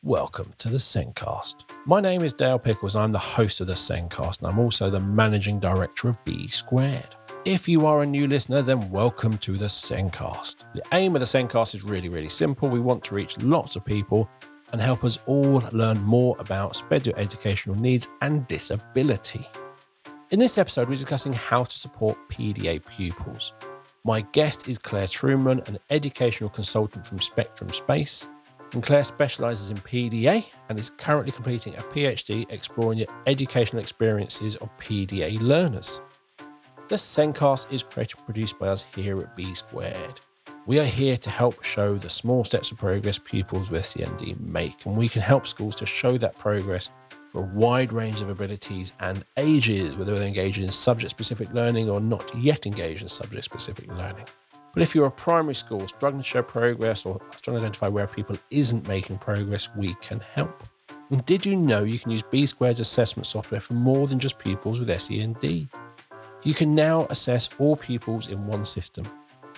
Welcome to the Sencast. My name is Dale Pickles and I'm the host of the Sencast, and I'm also the managing director of B Squared. If you are a new listener, then welcome to the Sencast. The aim of the Sencast is really simple. We want to reach lots of people and help us all learn more about special educational needs and disability. In this episode, we're discussing how to support PDA pupils. My guest is Clare Truman, an educational consultant from Spectrum Space. And Clare specialises in PDA and is currently completing a PhD exploring the educational experiences of PDA learners. The Sencast is created and produced by us here at B Squared. We are here to help show the small steps of progress pupils with SEND make, and we can help schools to show that progress for a wide range of abilities and ages, whether they're engaged in subject-specific learning or not yet engaged in subject-specific learning. But if you're a primary school struggling to show progress or trying to identify where people isn't making progress, we can help. And did you know you can use B Squared's assessment software for more than just pupils with SEND? You can now assess all pupils in one system,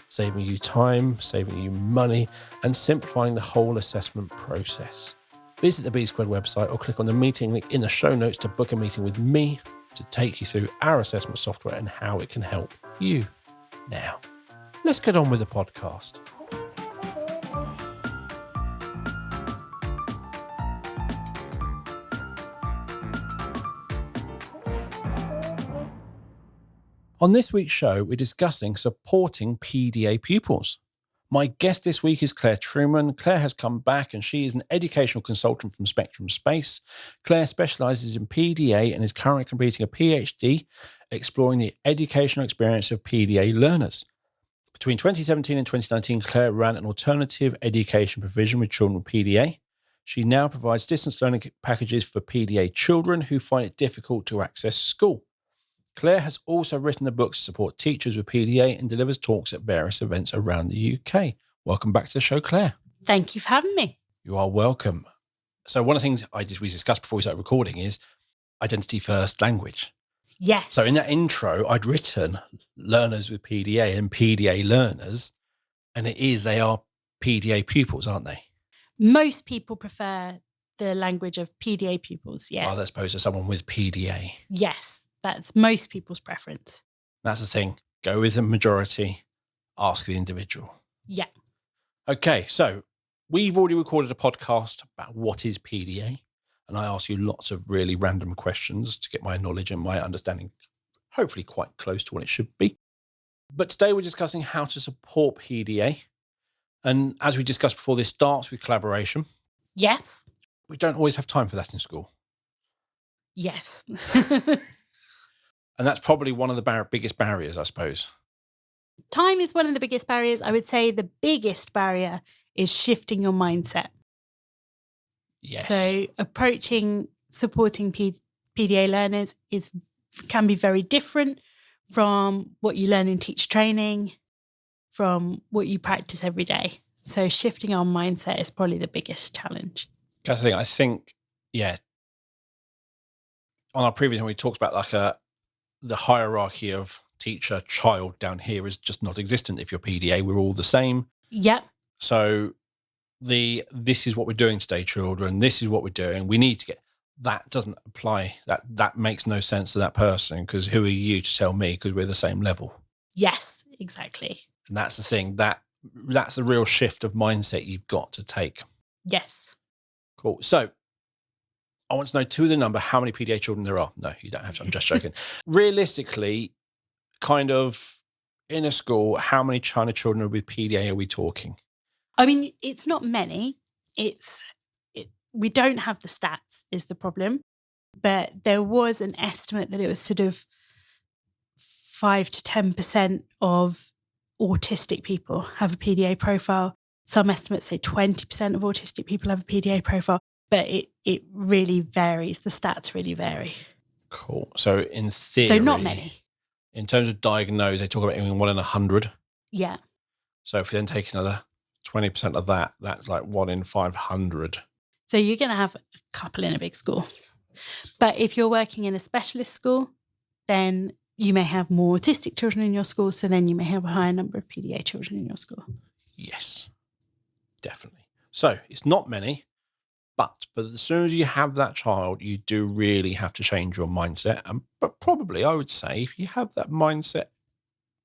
saving you time, saving you money, and simplifying the whole assessment process. Visit the B Squared website or click on the meeting link in the show notes to book a meeting with me to take you through our assessment software and how it can help you. Now, let's get on with the podcast. On this week's show, we're discussing supporting PDA pupils. My guest this week is Clare Truman. Clare has come back and she is an educational consultant from Spectrum Space. Clare specialises in PDA and is currently completing a PhD exploring the educational experience of PDA learners. Between 2017 and 2019, Clare ran an alternative education provision with children with PDA. She now provides distance learning packages for PDA children who find it difficult to access school. Clare has also written a book to support teachers with PDA and delivers talks at various events around the UK. Welcome back to the show, Clare. Thank you for having me. You are welcome. So one of the things we discussed before we started recording is identity first language. Yes. So in that intro, I'd written learners with PDA and PDA learners, and they are PDA pupils, aren't they? Most people prefer the language of PDA pupils, yeah. Rather as opposed to someone with PDA. Yes, that's most people's preference. That's the thing. Go with the majority, ask the individual. Yeah. Okay, so we've already recorded a podcast about what is PDA. And I ask you lots of really random questions to get my knowledge and my understanding hopefully quite close to what it should be. But today we're discussing how to support PDA. And as we discussed before, this starts with collaboration. Yes. We don't always have time for that in school. Yes. And that's probably one of the biggest barriers, I suppose. Time is one of the biggest barriers. I would say the biggest barrier is shifting your mindset. Yes. So supporting PDA learners can be very different from what you learn in teacher training, from what you practice every day. So shifting our mindset is probably the biggest challenge. That's the thing. I think, yeah, on our previous one, we talked about the hierarchy of teacher, child down here is just not existent. If you're PDA, we're all the same. Yep. So this is what we're doing today, children. This is what we're doing. We need to get that doesn't apply. That makes no sense to that person because who are you to tell me? Because we're the same level. Yes, exactly. And that's the thing. That's the real shift of mindset you've got to take. Yes. Cool. So I want to know to the number how many PDA children there are. No, you don't have to. I'm just joking. Realistically, kind of in a school, how many China children with PDA are we talking? I mean, it's not many. We don't have the stats is the problem, but there was an estimate that it was sort of 5 to 10% of autistic people have a PDA profile. Some estimates say 20% of autistic people have a PDA profile, but it really varies. The stats really vary. Cool. So in theory, so not many. In terms of diagnosed, they talk about in 1 in 100. Yeah. So if we then take another 20% of that, that's like 1 in 500. So you're going to have a couple in a big school. But if you're working in a specialist school, then you may have more autistic children in your school. So then you may have a higher number of PDA children in your school. Yes, definitely. So it's not many. But as soon as you have that child, you do really have to change your mindset. But probably, I would say, if you have that mindset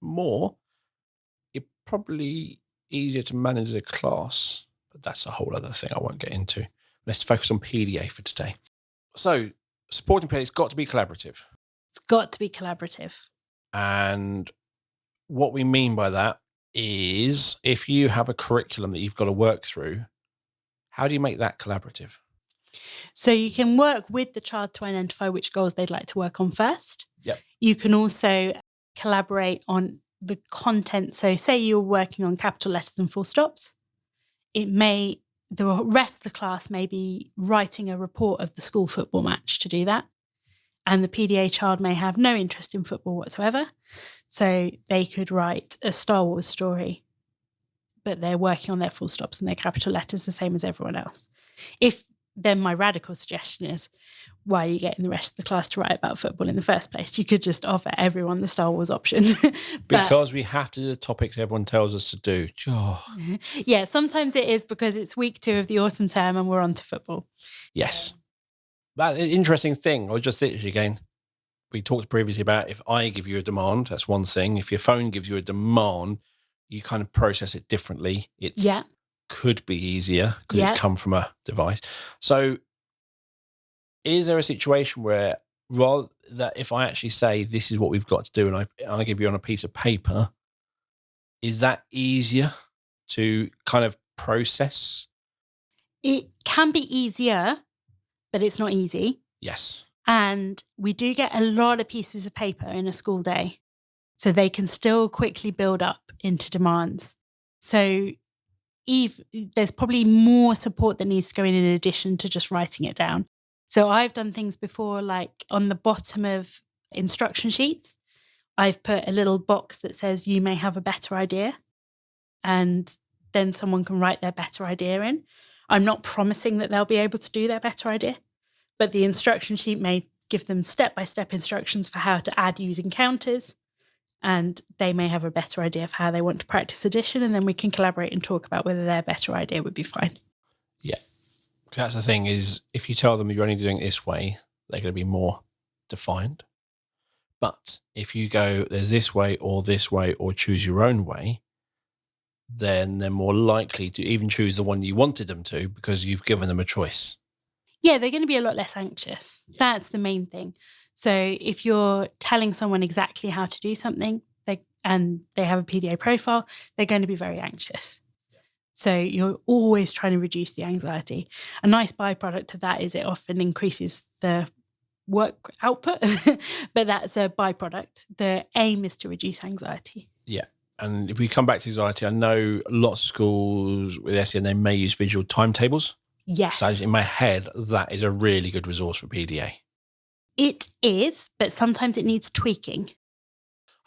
more, you're probably easier to manage the class. But that's a whole other thing I won't get into. Let's focus on PDA for today. So supporting PDA has got to be collaborative. It's got to be collaborative. And what we mean by that is if you have a curriculum that you've got to work through, how do you make that collaborative? So you can work with the child to identify which goals they'd like to work on first. Yep. You can also collaborate on the content. So say you're working on capital letters and full stops. The rest of the class may be writing a report of the school football match to do that. And the PDA child may have no interest in football whatsoever. So they could write a Star Wars story, but they're working on their full stops and their capital letters the same as everyone else. Then my radical suggestion is, why are you getting the rest of the class to write about football in the first place? You could just offer everyone the Star Wars option. Because we have to do the topics everyone tells us to do. Oh. Yeah, sometimes it is because it's week 2 of the autumn term and we're on to football. Yes. That interesting thing. I was just literally again, we talked previously about if I give you a demand, that's one thing. If your phone gives you a demand, you kind of process it differently. Could be easier because it's come from a device. So is there a situation where rather that if I actually say this is what we've got to do and I give you on a piece of paper, is that easier to kind of process? It can be easier, but it's not easy. Yes. And we do get a lot of pieces of paper in a school day. So they can still quickly build up into demands. So there's probably more support that needs to go in addition to just writing it down. So I've done things before, like on the bottom of instruction sheets, I've put a little box that says you may have a better idea. And then someone can write their better idea in. I'm not promising that they'll be able to do their better idea, but the instruction sheet may give them step-by-step instructions for how to add using counters. And they may have a better idea of how they want to practice addition, and then we can collaborate and talk about whether their better idea would be fine. Yeah. That's the thing is, if you tell them you're only doing it this way, they're going to be more defined. But if you go, there's this way or choose your own way, then they're more likely to even choose the one you wanted them to because you've given them a choice. Yeah, they're going to be a lot less anxious. Yeah. That's the main thing. So if you're telling someone exactly how to do something and they have a PDA profile, they're going to be very anxious. Yeah. So you're always trying to reduce the anxiety. A nice byproduct of that is it often increases the work output, but that's a byproduct. The aim is to reduce anxiety. Yeah. And if we come back to anxiety, I know lots of schools with SEN, they may use visual timetables. Yes. So in my head, that is a really good resource for PDA. It is, but sometimes it needs tweaking.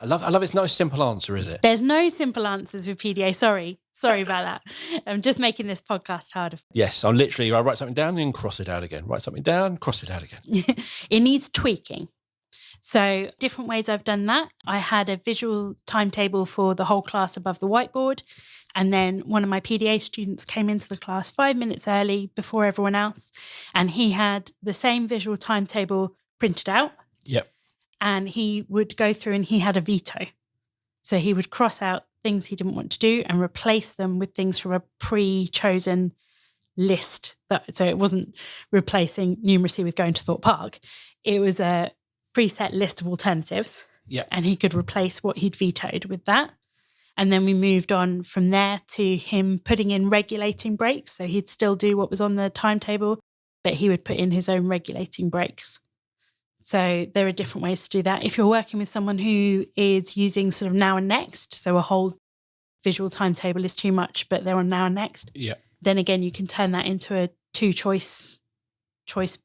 I love it's not a simple answer, is it? There's no simple answers with PDA. Sorry about that. I'm just making this podcast harder. Yes, I write something down and cross it out again. Write something down, cross it out again. It needs tweaking. So different ways I've done that. I had a visual timetable for the whole class above the whiteboard. And then one of my PDA students came into the class 5 minutes early before everyone else. And he had the same visual timetable printed out. Yep. And he would go through and he had a veto. So he would cross out things he didn't want to do and replace them with things from a pre-chosen list. So it wasn't replacing numeracy with going to Thorpe Park. It was a preset list of alternatives. Yeah. And he could replace what he'd vetoed with that. And then we moved on from there to him putting in regulating breaks. So he'd still do what was on the timetable, but he would put in his own regulating breaks. So there are different ways to do that. If you're working with someone who is using sort of now and next, so a whole visual timetable is too much, but they're on now and next, then again, you can turn that into a 2-choice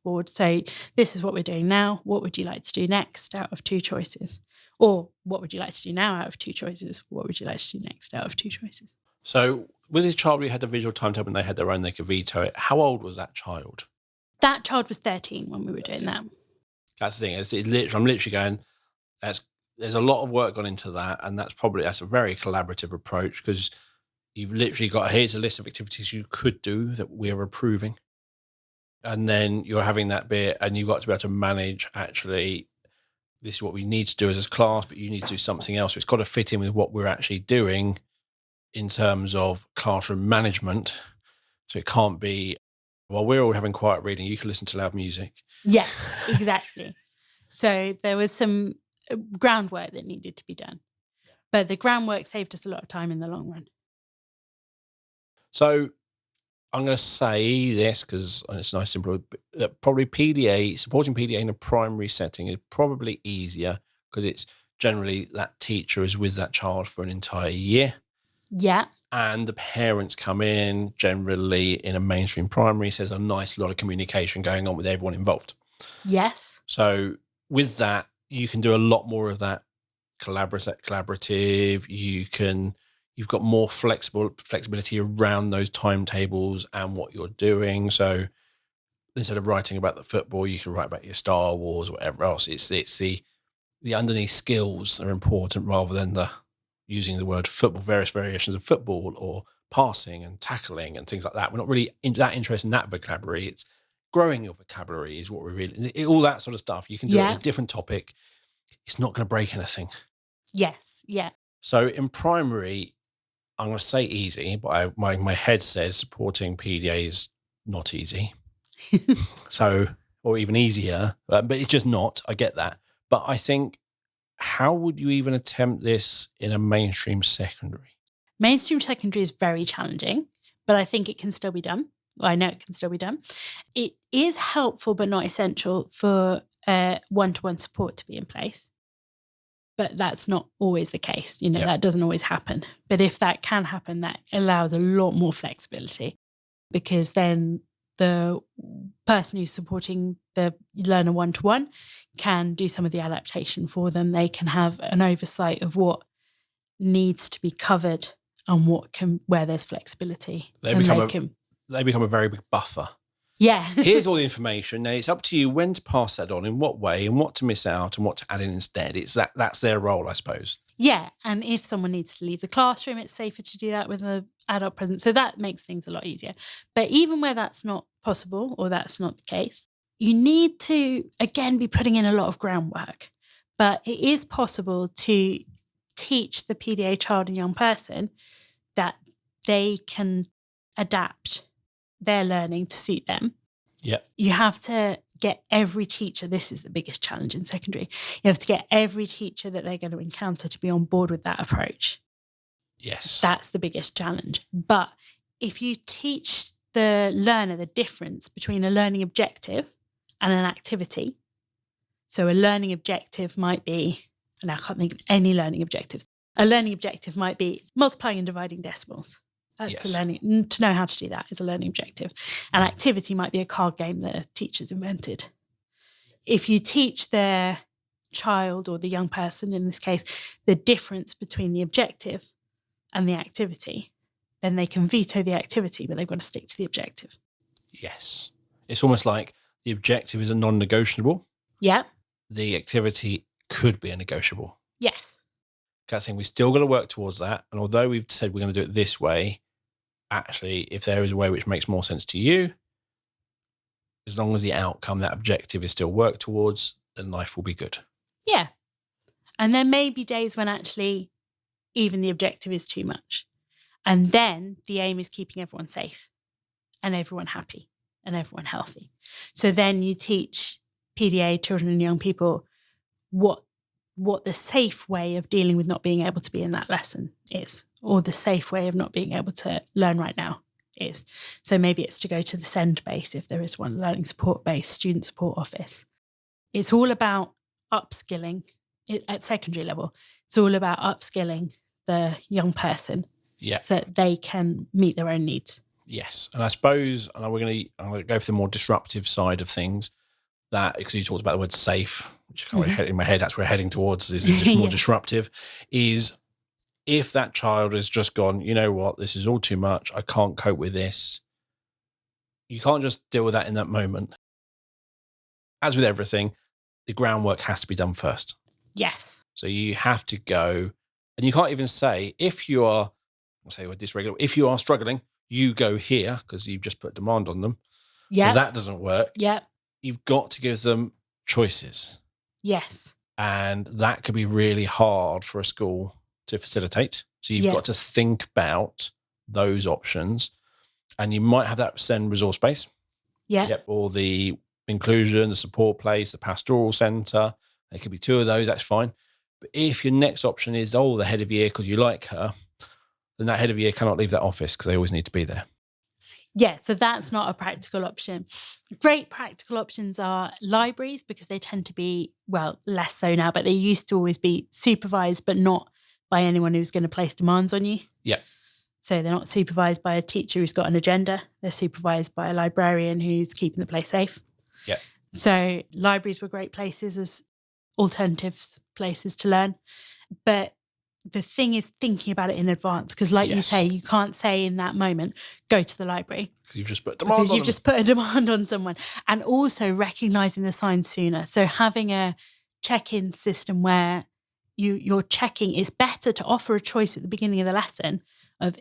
board. So this is what we're doing now. What would you like to do next out of 2 choices? Or what would you like to do now out of 2 choices? What would you like to do next out of 2 choices? So with this child, we had a visual timetable and they had their own, they could veto it. How old was that child? That child was 13 when we were doing that. That's the thing. I'm literally going, there's a lot of work gone into that. And that's a very collaborative approach because you've literally got, here's a list of activities you could do that we're approving. And then you're having that bit and you've got to be able to manage, actually, this is what we need to do as a class, but you need to do something else. So it's got to fit in with what we're actually doing in terms of classroom management. So it can't be, while we're all having quiet reading, you can listen to loud music. Yeah, exactly. So there was some groundwork that needed to be done. But the groundwork saved us a lot of time in the long run. So I'm going to say this because it's nice, simple. That probably supporting PDA in a primary setting is probably easier because it's generally that teacher is with that child for an entire year. Yeah. And the parents come in generally in a mainstream primary. So there's a nice lot of communication going on with everyone involved. Yes. So with that, you can do a lot more of that collaborative. You've got more flexibility around those timetables and what you're doing. So instead of writing about the football, you can write about your Star Wars or whatever else. It's the underneath skills are important rather than the using the word football, various variations of football or passing and tackling and things like that. We're not really that interested in that vocabulary. It's growing your vocabulary is what we're really, all that sort of stuff. You can do it on a different topic. It's not going to break anything. Yes. Yeah. So in primary, I'm going to say easy, but my head says supporting PDA is not easy. So, or even easier, but it's just not. I get that. But I think, how would you even attempt this in a mainstream secondary? Mainstream secondary is very challenging, but I think it can still be done. Well, I know it can still be done. It is helpful, but not essential for one-to-one support to be in place. But that's not always the case. That doesn't always happen. But if that can happen, that allows a lot more flexibility, because then the person who's supporting the learner one-to-one can do some of the adaptation for them. They can have an oversight of what needs to be covered and where there's flexibility. They become a very big buffer. Yeah. Here's all the information. Now it's up to you when to pass that on, in what way, and what to miss out, and what to add in instead. It's that's their role, I suppose. Yeah. And if someone needs to leave the classroom, it's safer to do that with an adult present. So that makes things a lot easier. But even where that's not possible or that's not the case, you need to, again, be putting in a lot of groundwork. But it is possible to teach the PDA child and young person that they can adapt their learning to suit them. Yeah. You have to get every teacher, this is the biggest challenge in secondary, you have to get every teacher that they're going to encounter to be on board with that approach. Yes. That's the biggest challenge. But if you teach the learner the difference between a learning objective and an activity, so a learning objective might be, and I can't think of any learning objectives, a learning objective might be multiplying and dividing decimals. That's a learning, to know how to do that is a learning objective. An activity might be a card game that a teacher's invented. If you teach their child, or the young person in this case, the difference between the objective and the activity, then they can veto the activity, but they've got to stick to the objective. Yes. It's almost like the objective is a non-negotiable. Yeah. The activity could be a negotiable. Yes. I think we still got to work towards that. And although we've said we're going to do it this way, actually, if there is a way which makes more sense to you, as long as the outcome, that objective is still worked towards, then life will be good. Yeah. And there may be days when actually even the objective is too much. And then the aim is keeping everyone safe and everyone happy and everyone healthy. So then you teach PDA, children and young people, what the safe way of dealing with not being able to be in that lesson is, or the safe way of not being able to learn right now is. So maybe it's to go to the SEND base, if there is one, learning support base, student support office. It's all about upskilling at secondary level. It's all about upskilling the young person, so that they can meet their own needs. Yes. And I suppose, and I'm going to go for the more disruptive side of things, that, because you talked about the word safe, which is kind of in my head, that's where we're heading towards, is just more disruptive, is if that child has just gone, you know what, this is all too much, I can't cope with this. You can't just deal with that in that moment. As with everything, the groundwork has to be done first. Yes. So you have to go, and you can't even say, if you are, I'll say we're dysregulated, if you are struggling, you go here, because you've just put demand on them. Yeah. So that doesn't work. Yeah. You've got to give them choices. Yes. And that could be really hard for a school to facilitate. So you've Yeah. got to think about those options. And you might have that send resource base. Yeah. Yep. Or the inclusion, the support place, the pastoral centre. There could be 2 of those. That's fine. But if your next option is, the head of year because you like her, then that head of year cannot leave that office because they always need to be there. Yeah, so that's not a practical option. Great practical options are libraries because they tend to be, well, less so now, but they used to always be supervised, but not by anyone who's going to place demands on you. Yeah. So they're not supervised by a teacher who's got an agenda. They're supervised by a librarian who's keeping the place safe. Yeah. So libraries were great places as alternatives, places to learn. But the thing is thinking about it in advance because like you say, you can't say in that moment, go to the library. Because you've just put a demand on someone. And also recognising the signs sooner. So having a check-in system where you're checking, it's better to offer a choice at the beginning of the lesson of,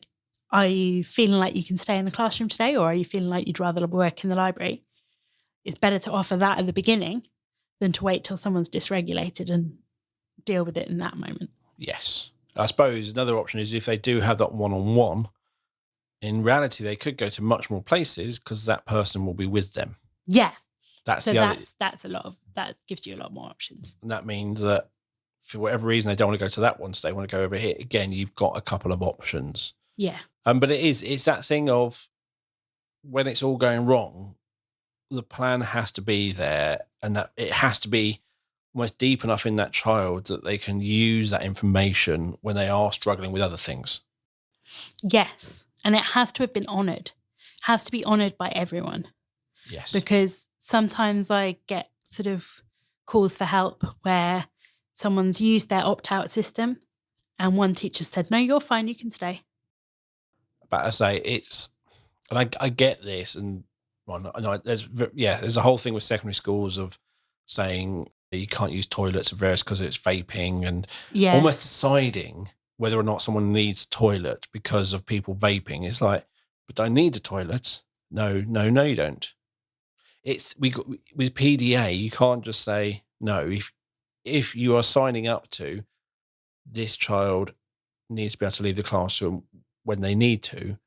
are you feeling like you can stay in the classroom today or are you feeling like you'd rather work in the library? It's better to offer that at the beginning than to wait till someone's dysregulated and deal with it in that moment. Yes. I suppose another option is if they do have that one-on-one, in reality, they could go to much more places because that person will be with them. Yeah. That's that gives you a lot more options. And that means that for whatever reason, they don't want to go to that one, so they want to go over here. Again, you've got a couple of options. Yeah. But it's that thing of when it's all going wrong, the plan has to be there and that it has to be almost deep enough in that child that they can use that information when they are struggling with other things. Yes. And it has to have been honoured. It has to be honoured by everyone. Yes. Because sometimes I get sort of calls for help where someone's used their opt-out system and one teacher said, no, you're fine, you can stay. But I say and I get this, and there's a whole thing with secondary schools of saying you can't use toilets at various because it's vaping and almost deciding whether or not someone needs a toilet because of people vaping. It's like, but I need a toilet. No, you don't. With PDA, you can't just say no. If you are signing up to this child needs to be able to leave the classroom when they need to,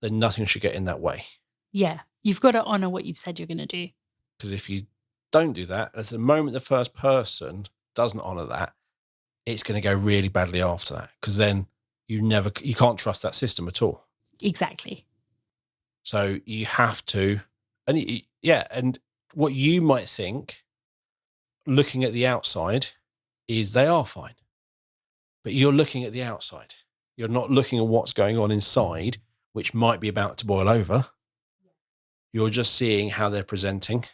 then nothing should get in that way. Yeah. You've got to honour what you've said you're going to do. Because if you don't do that, at the moment the first person doesn't honour that, it's going to go really badly after that. Because then you can't trust that system at all. Exactly. So you have to, and what you might think, looking at the outside, is they are fine. But you're looking at the outside. You're not looking at what's going on inside, which might be about to boil over. You're just seeing how they're presenting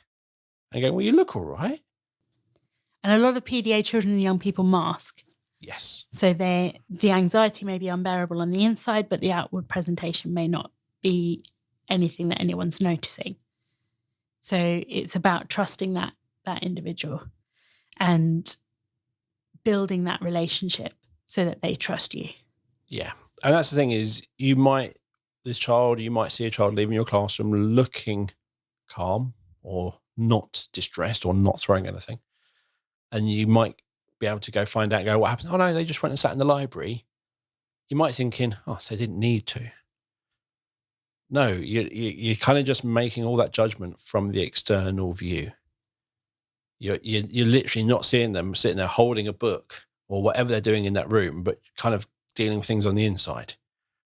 and going, well, you look all right. And a lot of PDA children and young people mask. Yes. So the anxiety may be unbearable on the inside, but the outward presentation may not be anything that anyone's noticing. So it's about trusting that individual and building that relationship so that they trust you. Yeah. And that's the thing is you might see a child leaving your classroom looking calm or not distressed or not throwing anything. And you might be able to go find out, what happened? Oh, no, they just went and sat in the library. You might thinking, so they didn't need to. No, you're kind of just making all that judgment from the external view. You're literally not seeing them sitting there holding a book or whatever they're doing in that room, but kind of dealing with things on the inside.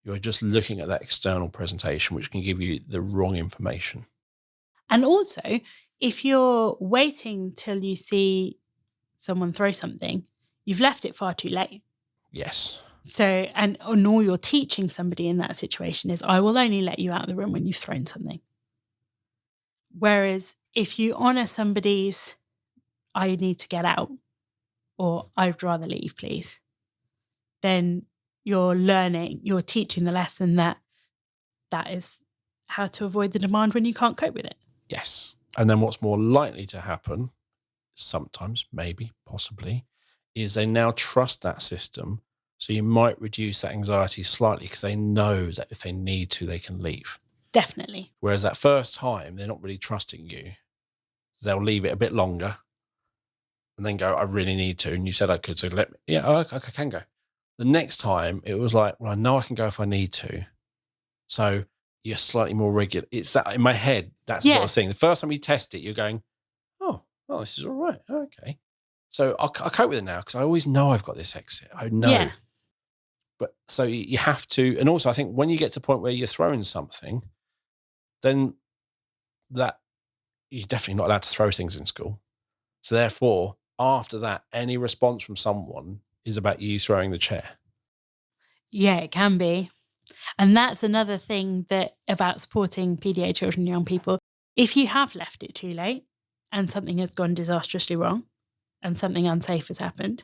You're just looking at that external presentation, which can give you the wrong information. And also, if you're waiting till you see someone throw something, you've left it far too late. Yes. So, and all you're teaching somebody in that situation is, I will only let you out of the room when you've thrown something. Whereas if you honour somebody's, I need to get out, or I'd rather leave, please, then you're teaching the lesson that is how to avoid the demand when you can't cope with it. Yes. And then what's more likely to happen, sometimes, maybe, possibly, is they now trust that system. So you might reduce that anxiety slightly because they know that if they need to, they can leave. Definitely. Whereas that first time, they're not really trusting you. They'll leave it a bit longer and then go, I really need to. And you said I could, so let me, I can go. The next time it was like, well, I know I can go if I need to. So you're slightly more regular. It's that in my head, that's the sort of thing. The first time you test it, you're going, oh, this is all right. Okay. So I cope with it now because I always know I've got this exit. I know. Yeah. But so you have to, and also I think when you get to the point where you're throwing something, then that you're definitely not allowed to throw things in school. So therefore, after that, any response from someone is about you throwing the chair. Yeah, it can be. And that's another thing that about supporting PDA children and young people. If you have left it too late and something has gone disastrously wrong and something unsafe has happened,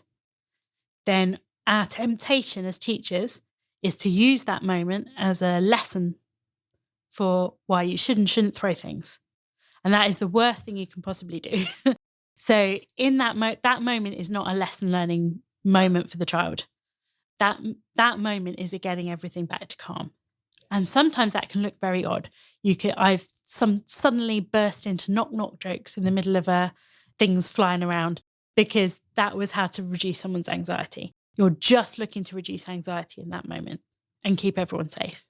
then our temptation as teachers is to use that moment as a lesson for why you shouldn't throw things. And that is the worst thing you can possibly do. So in that moment is not a lesson learning moment for the child. That moment is a getting everything back to calm. And sometimes that can look very odd. I've suddenly burst into knock jokes in the middle of things flying around because that was how to reduce someone's anxiety. You're just looking to reduce anxiety in that moment and keep everyone safe.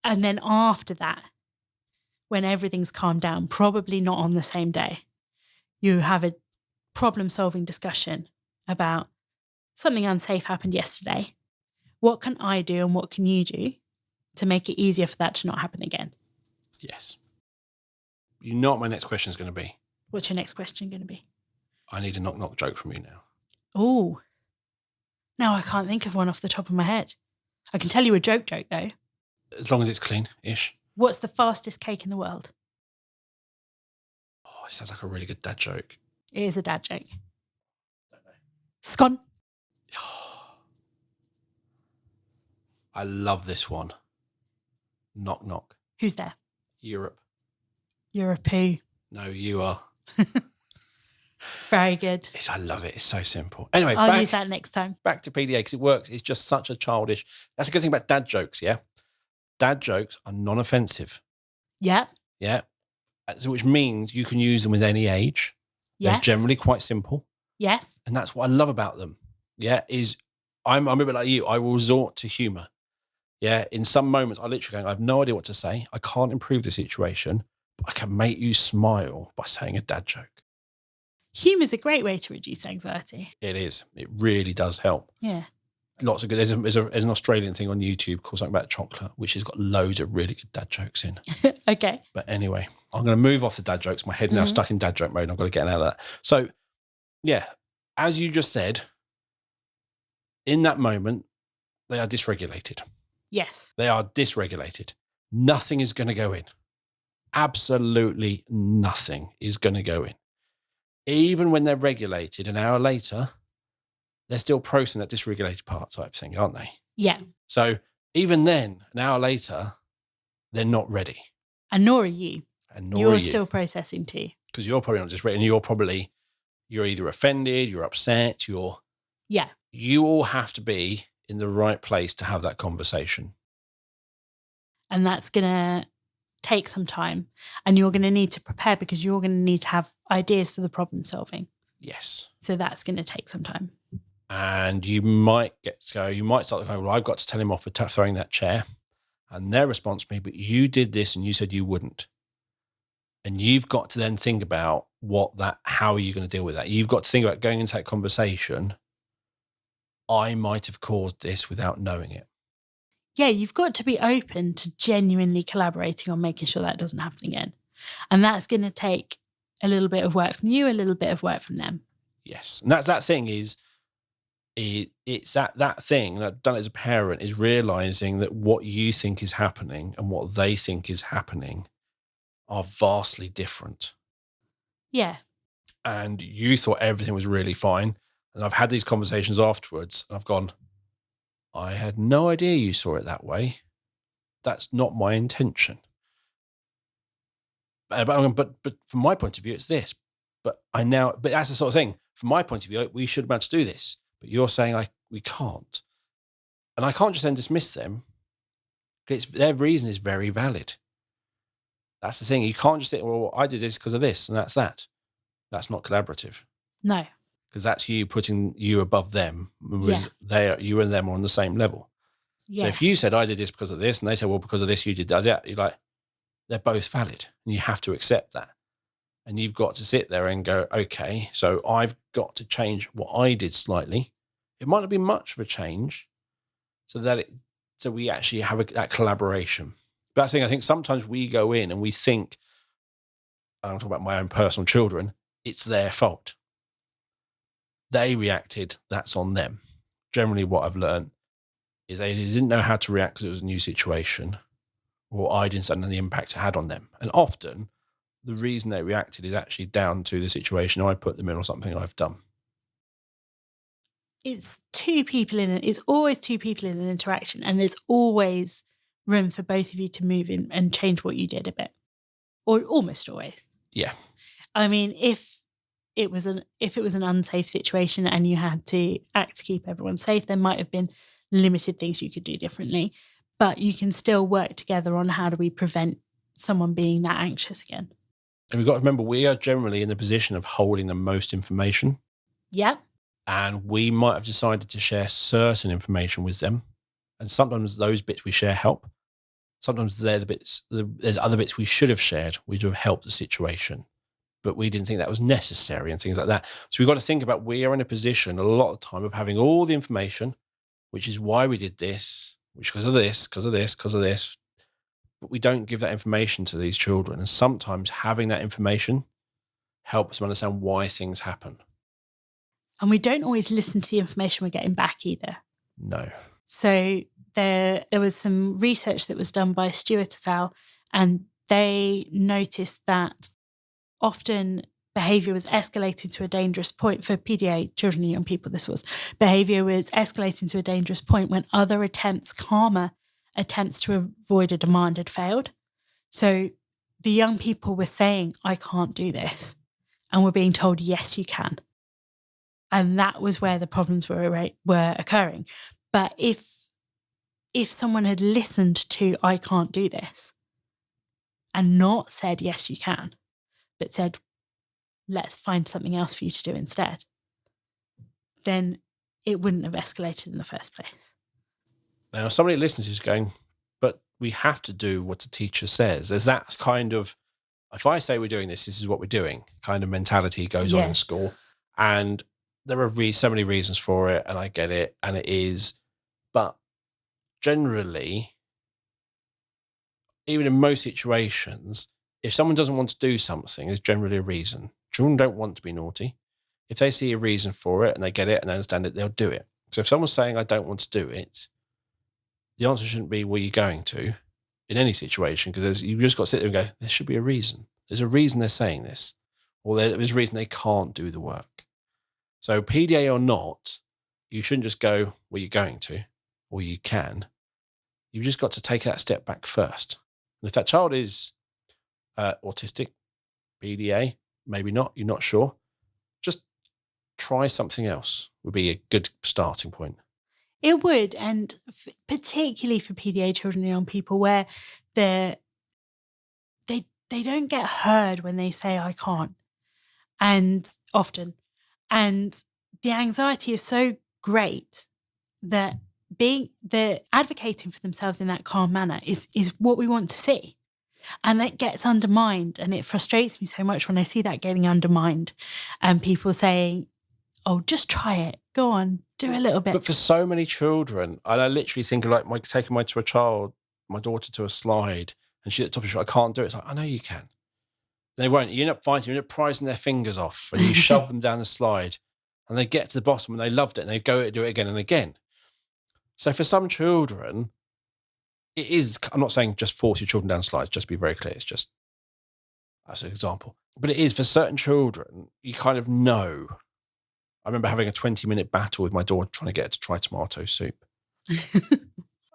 And then after that, when everything's calmed down, probably not on the same day, you have a problem-solving discussion about something unsafe happened yesterday. What can I do and what can you do to make it easier for that to not happen again? Yes. You know what my next question is going to be. What's your next question going to be? I need a knock joke from you now. Oh, now I can't think of one off the top of my head. I can tell you a joke though. As long as it's clean-ish. What's the fastest cake in the world? Oh, it sounds like a really good dad joke. It is a dad joke. Don't know. Scone. I love this one. Knock. Who's there? Europe. You're a poo. No, you are. Very good. I love it. It's so simple. Anyway, I'll use that next time. Back to PDA because it works. It's just such a childish. That's a good thing about dad jokes, yeah? Dad jokes are non-offensive. Yeah. Yeah. So which means you can use them with any age. Yes. They're generally quite simple. Yes. And that's what I love about them. Yeah. I'm a bit like you. I will resort to humor. Yeah. In some moments, I literally go, I have no idea what to say. I can't improve the situation, but I can make you smile by saying a dad joke. Humour is a great way to reduce anxiety. It is. It really does help. Yeah. Lots of good. There's an Australian thing on YouTube called something about chocolate, which has got loads of really good dad jokes in. Okay. But anyway, I'm going to move off the dad jokes. My head now stuck in dad joke mode. I've got to get out of that. So, yeah, as you just said, in that moment, they are dysregulated. Yes. They are dysregulated. Nothing is going to go in. Absolutely nothing is going to go in. Even when they're regulated an hour later, they're still processing that dysregulated part type thing, aren't they? Yeah. So even then, an hour later, they're not ready. And nor are you. You're still processing too. Because you're probably not just ready. And you're either offended, you're upset, Yeah. You all have to be in the right place to have that conversation. And that's going to take some time. And you're going to need to prepare because you're going to need to have ideas for the problem solving. Yes. So that's going to take some time. And you might start going, well, I've got to tell him off for throwing that chair. And their response to me, but you did this and you said you wouldn't. And you've got to then think about how are you going to deal with that? You've got to think about going into that conversation. I might have caused this without knowing it. Yeah, you've got to be open to genuinely collaborating on making sure that doesn't happen again. And that's going to take a little bit of work from you, a little bit of work from them. Yes. And that thing is, it's that thing that I've done as a parent is realizing that what you think is happening and what they think is happening are vastly different. Yeah. And you thought everything was really fine. And I've had these conversations afterwards and I've gone, I had no idea you saw it that way. That's not my intention. But from my point of view, it's this. But that's the sort of thing. From my point of view, we should be able to do this. But you're saying we can't. And I can't just then dismiss them. Their reason is very valid. That's the thing. You can't just say, well, I did this because of this, and that's that. That's not collaborative. No. Because that's you putting you above them, whereas you and them are on the same level. Yeah. So if you said, I did this because of this, and they said, well, because of this, you did that, you're like, they're both valid, and you have to accept that. And you've got to sit there and go, okay, so I've got to change what I did slightly. It might not be much of a change, so we actually have that collaboration. But that's the thing, I think sometimes we go in and we think, and I'm talking about my own personal children, it's their fault. They reacted, that's on them. Generally, what I've learned is they didn't know how to react because it was a new situation, or I didn't understand the impact it had on them. And often, the reason they reacted is actually down to the situation I put them in or something I've done. It's two people in it. It's always two people in an interaction, and there's always room for both of you to move in and change what you did a bit, or almost always. Yeah. I mean, if it was an unsafe situation and you had to act to keep everyone safe, there might have been limited things you could do differently, but you can still work together on how do we prevent someone being that anxious again. And we've got to remember, we are generally in the position of holding the most information. Yeah. And we might have decided to share certain information with them. And sometimes those bits we share help. Sometimes they're the bits, there's other bits we should have shared, which would have helped the situation. But we didn't think that was necessary and things like that. So we've got to think about, we are in a position a lot of the time of having all the information, which is why we did this, which because of this, because of this, because of this. But we don't give that information to these children. And sometimes having that information helps them understand why things happen. And we don't always listen to the information we're getting back either. No. So there was some research that was done by Stewart et al., and they noticed that often behaviour was escalated to a dangerous point for PDA children and young people. Behaviour was escalating to a dangerous point when other calmer attempts to avoid a demand had failed. So the young people were saying, I can't do this, and were being told, yes, you can. And that was where the problems were occurring. But if someone had listened to, I can't do this, and not said, yes, you can, but said, let's find something else for you to do instead, then it wouldn't have escalated in the first place. Now, somebody listens is going, but we have to do what the teacher says. There's that kind of, if I say we're doing this, this is what we're doing, kind of mentality goes on in school. And there are so many reasons for it, and I get it, and it is. But generally, even in most situations, if someone doesn't want to do something, there's generally a reason. Children don't want to be naughty. If they see a reason for it and they get it and they understand it, they'll do it. So if someone's saying, I don't want to do it, the answer shouldn't be, well, you're going to, in any situation, because you've just got to sit there and go, there should be a reason. There's a reason they're saying this, or there's a reason they can't do the work. So PDA or not, you shouldn't just go, well, you're going to, or you can. You've just got to take that step back first. And if that child is autistic, PDA, maybe not, you're not sure, just try something else would be a good starting point. It would, and particularly for PDA children and young people, where they don't get heard when they say, I can't, and often. And the anxiety is so great that advocating for themselves in that calm manner is what we want to see. And that gets undermined, and it frustrates me so much when I see that getting undermined and people saying, oh, just try it. Go on, do a little bit. But for so many children, and I literally think of like taking my daughter to a slide, and she's at the top of the I can't do it. It's like, I know you can. They won't. You end up fighting, you end up prizing their fingers off, and you shove them down the slide, and they get to the bottom and they loved it, and they go do it again and again. So for some children, it is, I'm not saying just force your children down slides, just to be very clear. It's just, as an example. But it is for certain children, you kind of know. I remember having a 20-minute battle with my daughter trying to get her to try tomato soup.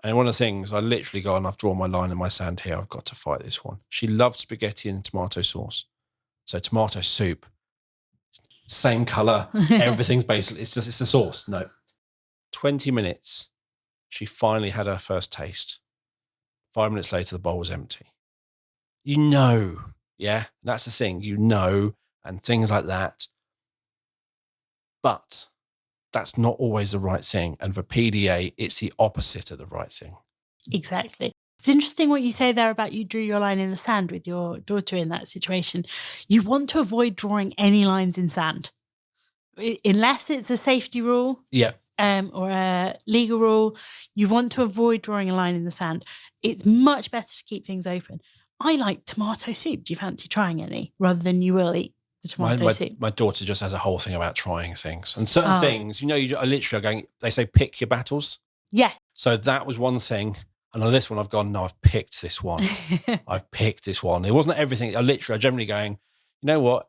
And one of the things, I literally go, and I've drawn my line in my sand here, I've got to fight this one. She loved spaghetti and tomato sauce. So tomato soup, same colour, everything's basically, it's the sauce. No. 20 minutes, she finally had her first taste. 5 minutes later, the bowl was empty. You know, yeah, that's the thing, you know, and things like that. But that's not always the right thing. And for PDA, it's the opposite of the right thing. Exactly. It's interesting what you say there about you drew your line in the sand with your daughter in that situation. You want to avoid drawing any lines in sand. Unless it's a safety rule Yeah. or a legal rule, you want to avoid drawing a line in the sand. It's much better to keep things open. I like tomato soup. Do you fancy trying any rather than you will eat the tomato soup? My daughter just has a whole thing about trying things. And certain things, you I literally are going, they say pick your battles. Yeah. So that was one thing. And on this one, I've gone, no, I've picked this one. I've picked this one. It wasn't everything. I generally going, you know what?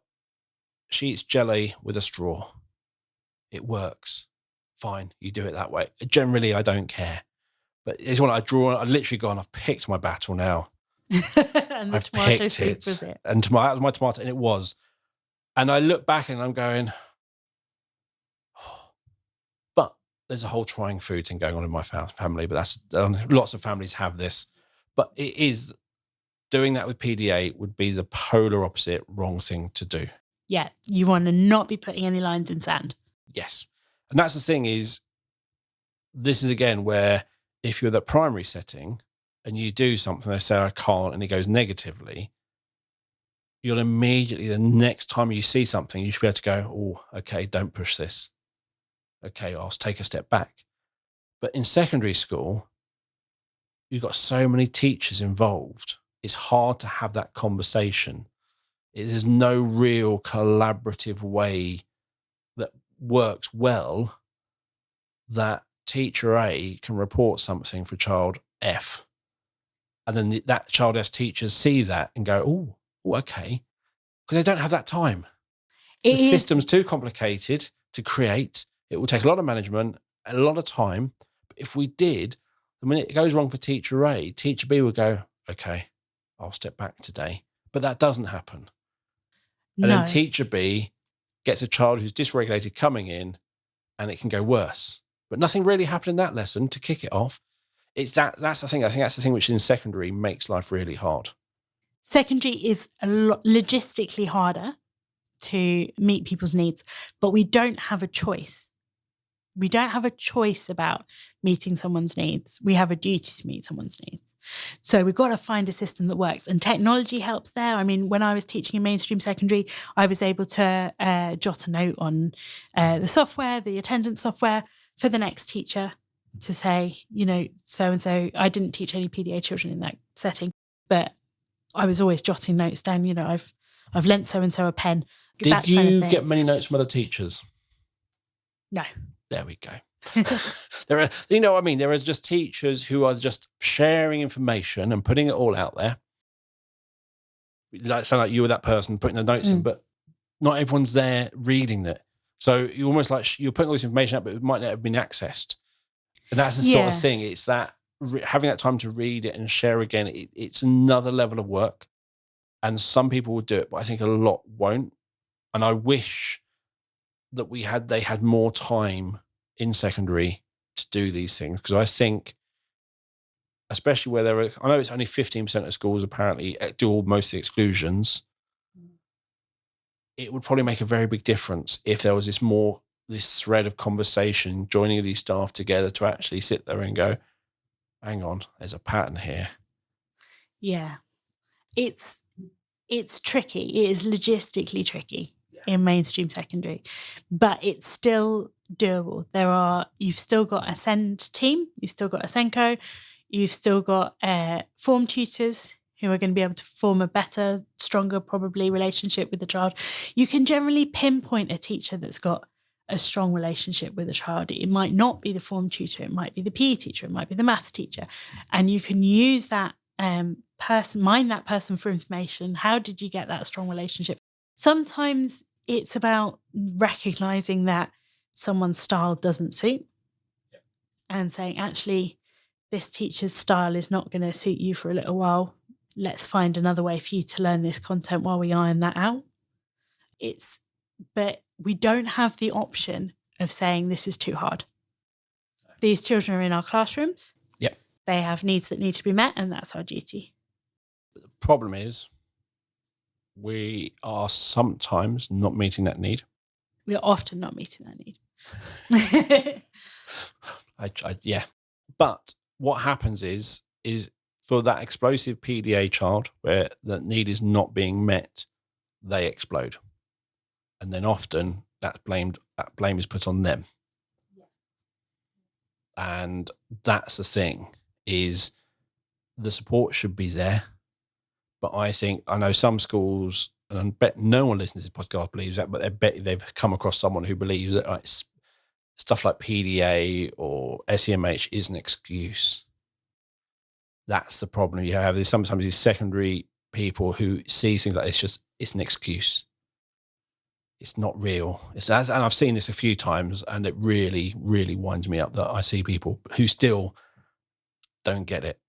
She eats jelly with a straw. It works. Fine. You do it that way. Generally, I don't care. But it's one I've literally gone, I've picked my battle now. And the I've tomato picked soup it. was it. And that was my tomato, and it was. And I look back and I'm going, but there's a whole trying food thing going on in my family, but that's lots of families have this. But it is doing that with PDA would be the polar opposite wrong thing to do. Yeah, you want to not be putting any lines in sand. Yes. And that's the thing is, this is again where if you're the primary setting and you do something, they say, I can't, and it goes negatively, you'll immediately, the next time you see something, you should be able to go, oh, okay, don't push this. Okay, I'll take a step back. But in secondary school, you've got so many teachers involved. It's hard to have that conversation. There's no real collaborative way that works well that teacher A can report something for child F. And then that child F's teachers see that and go, oh, okay. Because they don't have that time. The system's too complicated to create. It will take a lot of management, a lot of time. But if we did, the minute it goes wrong for teacher A, teacher B will go, okay, I'll step back today. But that doesn't happen. And then teacher B gets a child who's dysregulated coming in, and it can go worse. But nothing really happened in that lesson to kick it off. It's that's the thing. I think that's the thing which in secondary makes life really hard. Secondary is a lot logistically harder to meet people's needs, but we don't have a choice. We don't have a choice about meeting someone's needs. We have a duty to meet someone's needs. So we've got to find a system that works, and technology helps there. I mean, when I was teaching in mainstream secondary, I was able to jot a note on the software, the attendance software for the next teacher to say, so-and-so. I didn't teach any PDA children in that setting, but I was always jotting notes down. I've lent so-and-so a pen. Did you get many notes from other teachers? No. There we go. There are, there are just teachers who are just sharing information and putting it all out there. Sound like you were that person putting the notes in, but not everyone's there reading it. So you're almost like you're putting all this information out, but it might not have been accessed. And that's the sort of thing. It's that having that time to read it and share again. It's another level of work, and some people will do it, but I think a lot won't. And I wish that they had more time in secondary to do these things, because I think, especially where I know it's only 15% of schools apparently do most of the exclusions. It would probably make a very big difference if there was this thread of conversation, joining these staff together to actually sit there and go, hang on, there's a pattern here. Yeah. It's tricky. It is logistically tricky in mainstream secondary, but it's still doable. You've still got a SEND team, you've still got a SENCO, you've still got form tutors who are going to be able to form a better, stronger, probably relationship with the child. You can generally pinpoint a teacher that's got a strong relationship with a child. It might not be the form tutor, it might be the PE teacher, it might be the maths teacher. And you can use that mine that person for information. How did you get that strong relationship? Sometimes it's about recognizing that someone's style doesn't suit and saying, actually, this teacher's style is not going to suit you for a little while. Let's find another way for you to learn this content while we iron that out. But we don't have the option of saying this is too hard. These children are in our classrooms. Yep. They have needs that need to be met, and that's our duty. The problem is we are sometimes not meeting that need. We are often not meeting that need. Yeah. But what happens is for that explosive PDA child where that need is not being met, they explode. And then often that blame is put on them. Yeah. And that's the thing, is the support should be there. But I know some schools, and I bet no one listening to this podcast believes that, but I bet they've come across someone who believes that stuff like PDA or SEMH is an excuse. That's the problem you have. There's sometimes these secondary people who see things like it's an excuse. It's not real. And I've seen this a few times, and it really, really winds me up that I see people who still don't get it.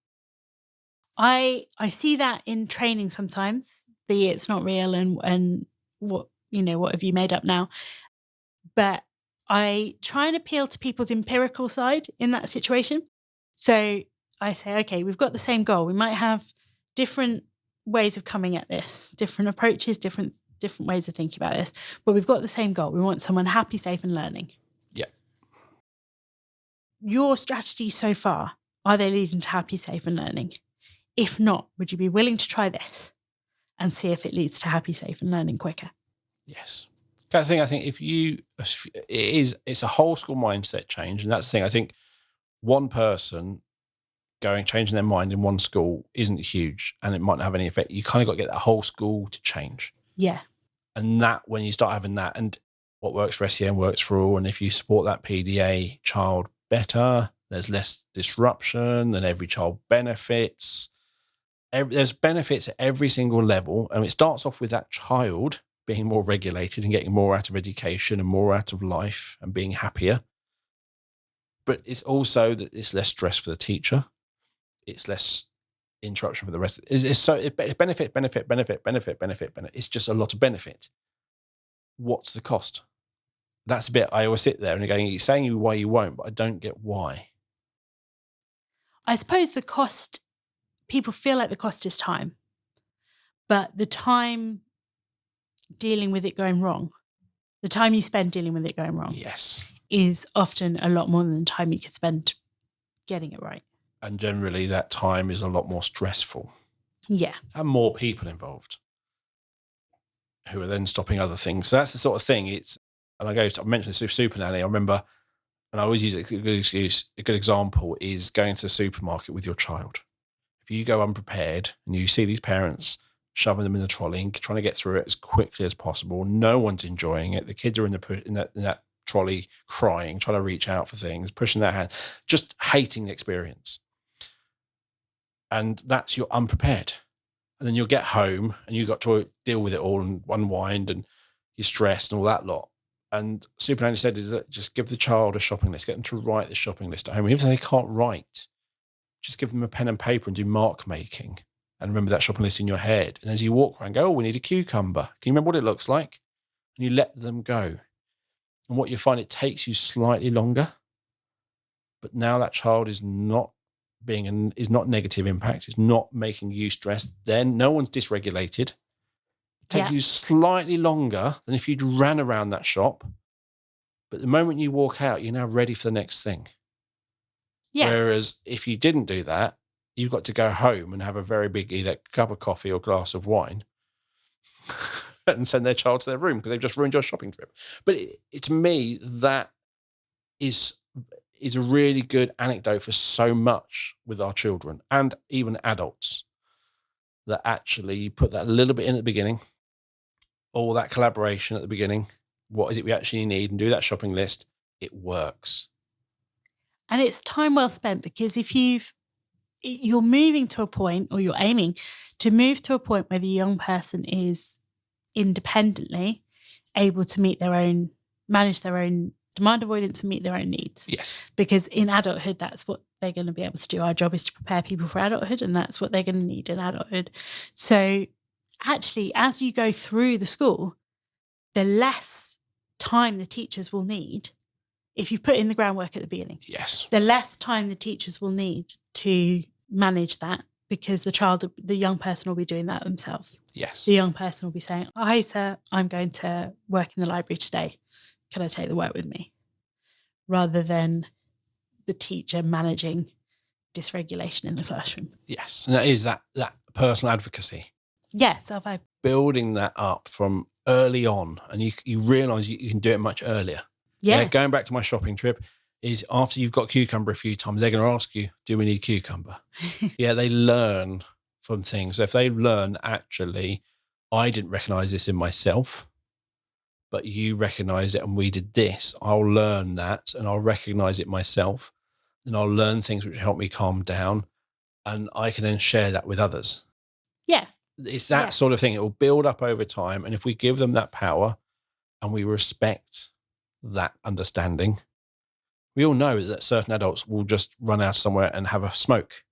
I see that in training sometimes. It's not real, and what have you made up now? But I try and appeal to people's empirical side in that situation. So I say, okay, we've got the same goal. We might have different ways of coming at this, different approaches, different ways of thinking about this, but we've got the same goal. We want someone happy, safe, and learning. Yeah. Your strategies so far, are they leading to happy, safe, and learning? If not, would you be willing to try this and see if it leads to happy, safe, and learning quicker? Yes. I think it's a whole school mindset change. And that's the thing. I think one person changing their mind in one school isn't huge, and it might not have any effect. You kind of got to get that whole school to change. Yeah. And that, when you start having that, and what works for SEN works for all. And if you support that PDA child better, there's less disruption, and every child benefits. There's benefits at every single level. And it starts off with that child being more regulated and getting more out of education and more out of life and being happier. But it's also that it's less stress for the teacher. It's less interruption for the rest. It's benefit. It's just a lot of benefit. What's the cost? That's a bit I always sit there and going, you're saying why you won't, but I don't get why. I suppose the cost, people feel like the cost is time, but the time dealing with it going wrong, the time you spend dealing with it going wrong, yes, is often a lot more than the time you could spend getting it right. And generally that time is a lot more stressful. Yeah. And more people involved who are then stopping other things. So that's the sort of thing. I mentioned this with Super Nanny. I remember, and I always use it, a good example is going to the supermarket with your child. If you go unprepared and you see these parents shoving them in the trolley and trying to get through it as quickly as possible, no one's enjoying it. The kids are in that trolley crying, trying to reach out for things, pushing their hand, just hating the experience. And that's you're unprepared. And then you'll get home and you've got to deal with it all and unwind and you're stressed and all that lot. And Super Nanny said is that just give the child a shopping list, get them to write the shopping list at home. Even if they can't write, just give them a pen and paper and do mark making. And remember that shopping list in your head. And as you walk around, go, oh, we need a cucumber. Can you remember what it looks like? And you let them go. And what you find, it takes you slightly longer. But now that child is not negative impact. It's not making you stressed. Then no one's dysregulated. It takes you slightly longer than if you'd ran around that shop. But the moment you walk out, you're now ready for the next thing. Yeah. Whereas if you didn't do that, you've got to go home and have a very big either cup of coffee or glass of wine and send their child to their room because they've just ruined your shopping trip. But to me, that is a really good anecdote for so much with our children and even adults, that actually you put that a little bit in at the beginning, all that collaboration at the beginning. What is it we actually need? And do that shopping list. It works. And it's time well spent, because if you're moving to a point, or you're aiming to move to a point where the young person is independently able to manage their own demand avoidance and meet their own needs. Yes. Because in adulthood, that's what they're going to be able to do. Our job is to prepare people for adulthood, and that's what they're going to need in adulthood. So actually, as you go through the school, the less time the teachers will need if you put in the groundwork at the beginning, Yes. the less time the teachers will need to manage that, because the young person will be doing that themselves. Yes. The young person will be saying, "Oh, hi, sir, I'm going to work in the library today. Can I take the work with me?" Rather than the teacher managing dysregulation in the classroom. Yes. And that is that personal advocacy. Yeah, building that up from early on, and you realise you can do it much earlier. Yeah. Going back to my shopping trip, is after you've got cucumber a few times, they're going to ask you, do we need cucumber? Yeah, they learn from things. So if they learn, actually, I didn't recognise this in myself, but you recognise it and we did this, I'll learn that and I'll recognise it myself, and I'll learn things which help me calm down, and I can then share that with others. Yeah. It's that sort of thing. It will build up over time. And if we give them that power and we respect that understanding, we all know that certain adults will just run out somewhere and have a smoke.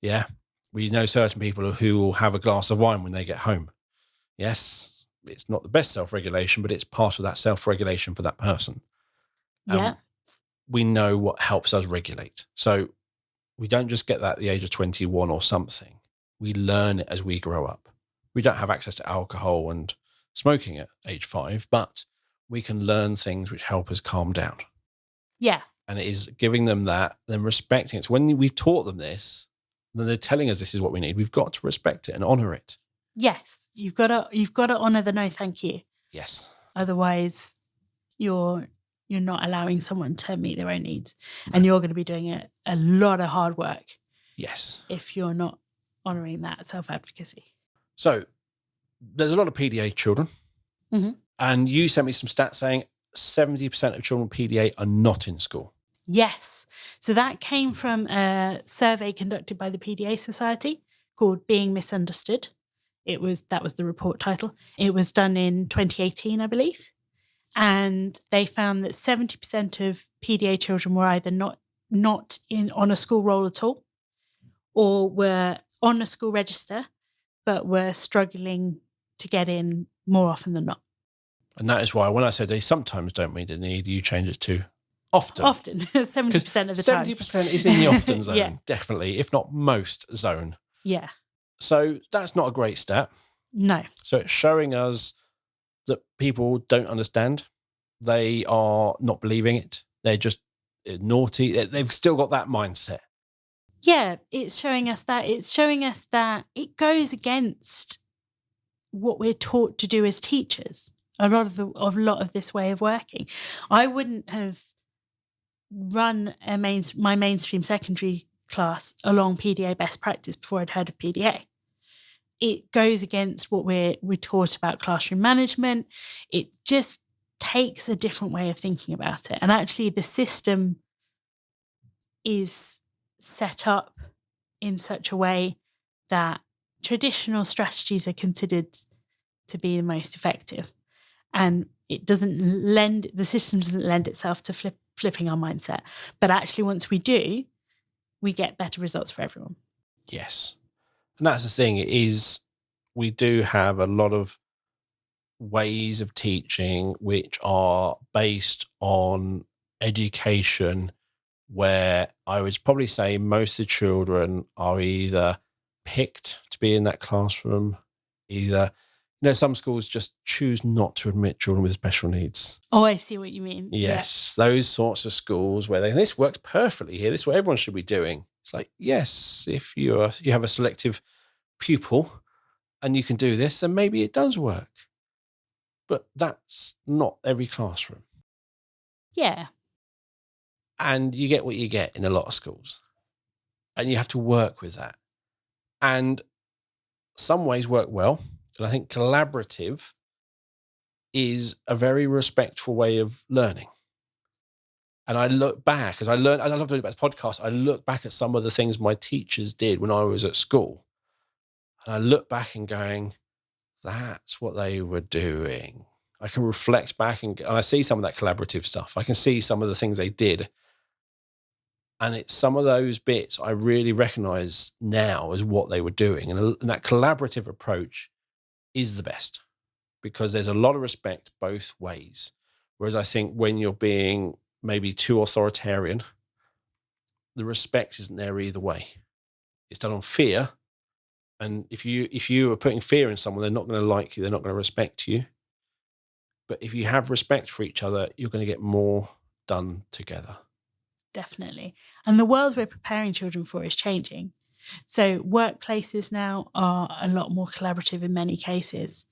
Yeah. We know certain people who will have a glass of wine when they get home. Yes. It's not the best self-regulation, but it's part of that self-regulation for that person. Yeah. We know what helps us regulate. So we don't just get that at the age of 21 or something. We learn it as we grow up. We don't have access to alcohol and smoking at age 5, but we can learn things which help us calm down. Yeah. And it is giving them that, then respecting it. So when we've taught them this, then they're telling us this is what we need. We've got to respect it and honor it. Yes. You've got to honor the no thank you. Yes. Otherwise you're not allowing someone to meet their own needs. No. And you're going to be doing a lot of hard work. Yes. If you're not honoring that self-advocacy. So there's a lot of PDA children. Mm-hmm. And you sent me some stats saying 70% of children with PDA are not in school. Yes. So that came from a survey conducted by the PDA Society called Being Misunderstood. That was the report title. It was done in 2018, I believe. And they found that 70% of PDA children were either not on a school roll at all, or were on a school register, but were struggling to get in more often than not. And that is why when I said they sometimes don't meet the need, you change it to often. Often, 70% of the time. 70% is in the often zone, Yeah. Definitely, if not most zone. Yeah. So that's not a great stat. No. So it's showing us that people don't understand. They are not believing it. They're just naughty. They've still got that mindset. Yeah, it's showing us that. It's showing us that it goes against what we're taught to do as teachers. A lot of this way of working. I wouldn't have run my mainstream secondary class along PDA best practice before I'd heard of PDA. It goes against what we're taught about classroom management. It just takes a different way of thinking about it. And actually the system is set up in such a way that traditional strategies are considered to be the most effective. And the system doesn't lend itself to flipping our mindset. But actually, once we do, we get better results for everyone. Yes. And that's the thing, we do have a lot of ways of teaching which are based on education, where I would probably say most of the children are either picked to be in that classroom, some schools just choose not to admit children with special needs. Oh, I see what you mean. Yes, yeah. Those sorts of schools where this works perfectly here. This is what everyone should be doing. It's like, yes, if you have a selective pupil and you can do this, then maybe it does work. But that's not every classroom. Yeah. And you get what you get in a lot of schools. And you have to work with that. And some ways work well. And I think collaborative is a very respectful way of learning. And I look back, as I love doing about the podcast, I look back at some of the things my teachers did when I was at school. And I look back and going, that's what they were doing. I can reflect back and I see some of that collaborative stuff. I can see some of the things they did. And it's some of those bits I really recognize now as what they were doing. And that collaborative approach is the best, because there's a lot of respect both ways. Whereas I think when you're being maybe too authoritarian, the respect isn't there either way. It's done on fear. And if you are putting fear in someone, they're not going to like you. They're not going to respect you. But if you have respect for each other, you're going to get more done together. Definitely. And the world we're preparing children for is changing. So workplaces now are a lot more collaborative in many cases.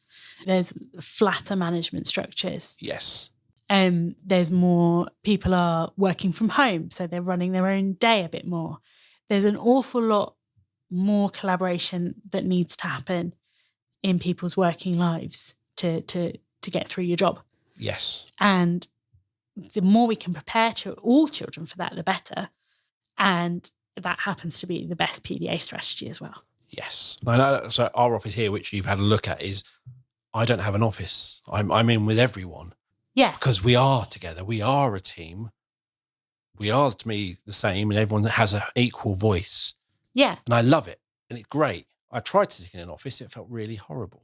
There's flatter management structures. Yes. There's more people are working from home, so they're running their own day a bit more. There's an awful lot more collaboration that needs to happen in people's working lives to get through your job. Yes. And the more we can prepare all children for that, the better. And that happens to be the best PDA strategy as well. Yes. I know. So our office here, which you've had a look at, is I don't have an office. I'm in with everyone. Yeah. Because we are together. We are a team. We are, to me, the same, and everyone has an equal voice. Yeah. And I love it. And it's great. I tried to sit in an office. It felt really horrible.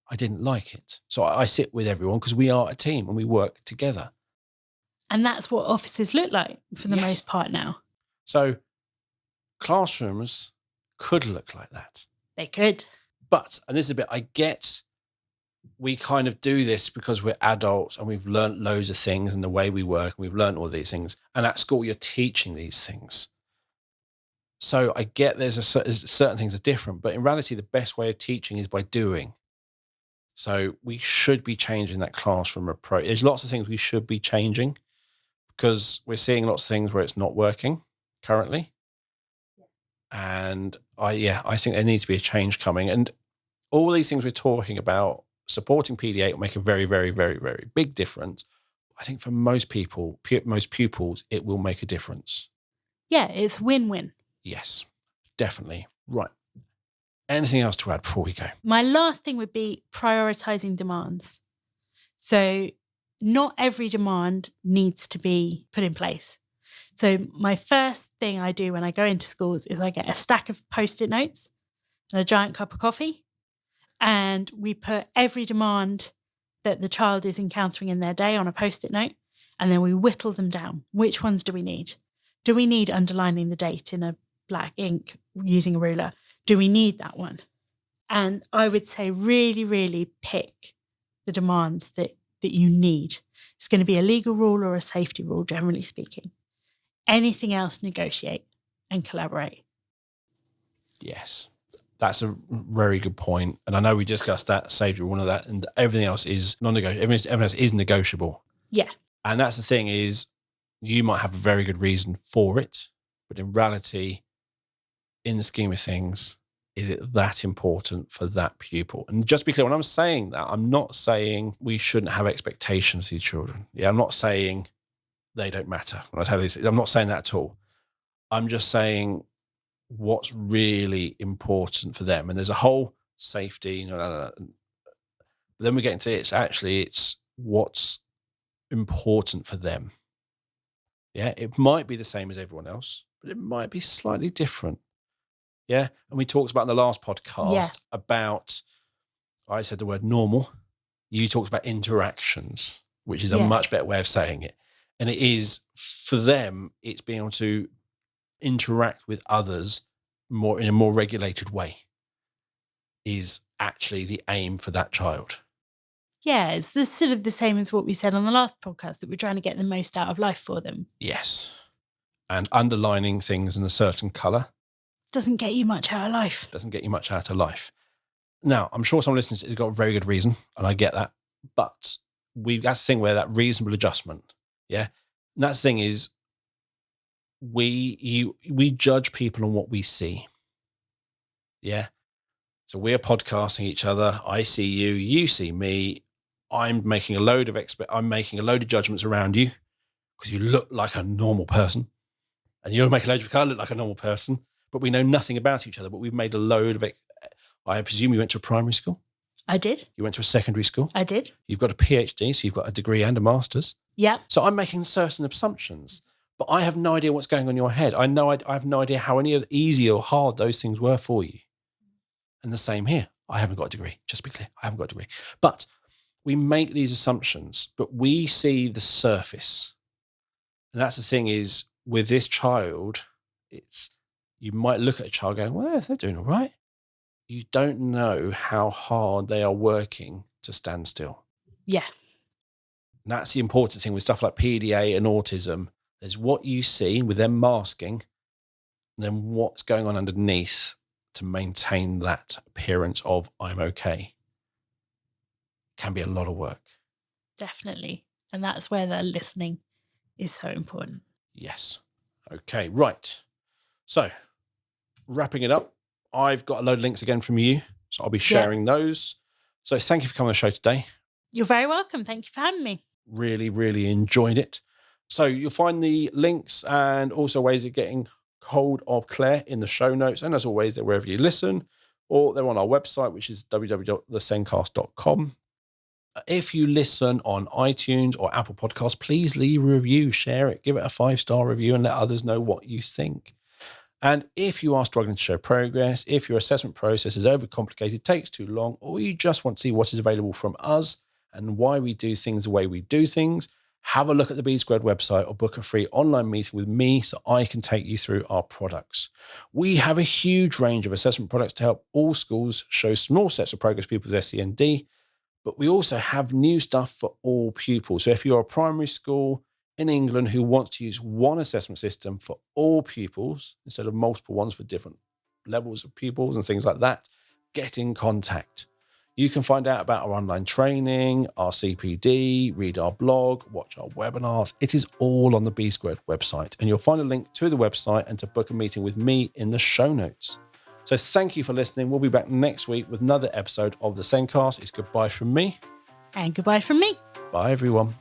I didn't like it. So I sit with everyone because we are a team and we work together. And that's what offices look like for the most part now. So classrooms could look like that. They could. But, and this is a bit, I get, we kind of do this because we're adults and we've learned loads of things and the way we work. And we've learned all these things. And at school, you're teaching these things. So I get certain things are different, but in reality, the best way of teaching is by doing. So we should be changing that classroom approach. There's lots of things we should be changing because we're seeing lots of things where it's not working currently. And I think there needs to be a change coming. And all these things we're talking about, supporting PDA will make a very, very, very, very big difference. I think for most people, most pupils, it will make a difference. Yeah, it's win-win. Yes, definitely. Right. Anything else to add before we go? My last thing would be prioritizing demands. So not every demand needs to be put in place. So my first thing I do when I go into schools is I get a stack of Post-it notes and a giant cup of coffee. And we put every demand that the child is encountering in their day on a Post-it note. And then we whittle them down. Which ones do we need? Do we need underlining the date in a black ink using a ruler? Do we need that one? And I would say really, really pick the demands that you need. It's going to be a legal rule or a safety rule, generally speaking. Anything else, negotiate and collaborate. Yes, that's a very good point. And I know we discussed that safety rule, one of that, and everything else is non-negotiable. Everything else is negotiable. Yeah. And that's the thing is, you might have a very good reason for it, but in reality, in the scheme of things, is it that important for that pupil? And just to be clear, when I'm saying that, I'm not saying we shouldn't have expectations of these children. Yeah, I'm not saying they don't matter. I'm not saying that at all. I'm just saying what's really important for them. And there's a whole safety, But then we get into it's what's important for them. Yeah, it might be the same as everyone else, but it might be slightly different. Yeah. And we talked about in the last podcast about, I said the word normal. You talked about interactions, which is a much better way of saying it. And it is, for them, it's being able to interact with others more in a more regulated way is actually the aim for that child. Yeah, it's sort of the same as what we said on the last podcast, that we're trying to get the most out of life for them. Yes. And underlining things in a certain colour doesn't get you much out of life. Doesn't get you much out of life. Now, I'm sure some listeners has got a very good reason, and I get that. But that's the thing where that reasonable adjustment, yeah? And that's the thing is, we judge people on what we see. Yeah? So we're podcasting each other. I see you, you see me. I'm making a load of judgments around you because you look like a normal person. And you'll make a load of, I look like a normal person. But we know nothing about each other, but we've made a load of it. I presume you went to a primary school? I did. You went to a secondary school? I did. You've got a PhD, so you've got a degree and a master's. Yeah. So I'm making certain assumptions, but I have no idea what's going on in your head. I have no idea how any of easy or hard those things were for you. And the same here. I haven't got a degree. Just be clear, I haven't got a degree. But we make these assumptions, but we see the surface. And that's the thing is with this child, you might look at a child going, well, they're doing all right. You don't know how hard they are working to stand still. Yeah. And that's the important thing with stuff like PDA and autism. There's what you see with them masking, and then what's going on underneath to maintain that appearance of I'm okay. Can be a lot of work. Definitely. And that's where the listening is so important. Yes. Okay, right. So wrapping it up, I've got a load of links again from you. So I'll be sharing those. So thank you for coming on the show today. You're very welcome. Thank you for having me. Really, really enjoyed it. So you'll find the links and also ways of getting hold of Clare in the show notes. And as always, they're wherever you listen, or they're on our website, which is www.thesencast.com. If you listen on iTunes or Apple Podcasts, please leave a review, share it, give it a 5-star review, and let others know what you think. And if you are struggling to show progress, if your assessment process is overcomplicated, takes too long, or you just want to see what is available from us and why we do things the way we do things, have a look at the B Squared website or book a free online meeting with me so I can take you through our products. We have a huge range of assessment products to help all schools show small steps of progress people with SEND, but we also have new stuff for all pupils. So if you're a primary school in England who wants to use one assessment system for all pupils instead of multiple ones for different levels of pupils and things like that, get in contact. You can find out about our online training, our CPD, read our blog, watch our webinars. It is all on the B Squared website, and you'll find a link to the website and to book a meeting with me in the show notes. So thank you for listening. We'll be back next week with another episode of the Zencast. It's goodbye from me. And goodbye from me. Bye, everyone.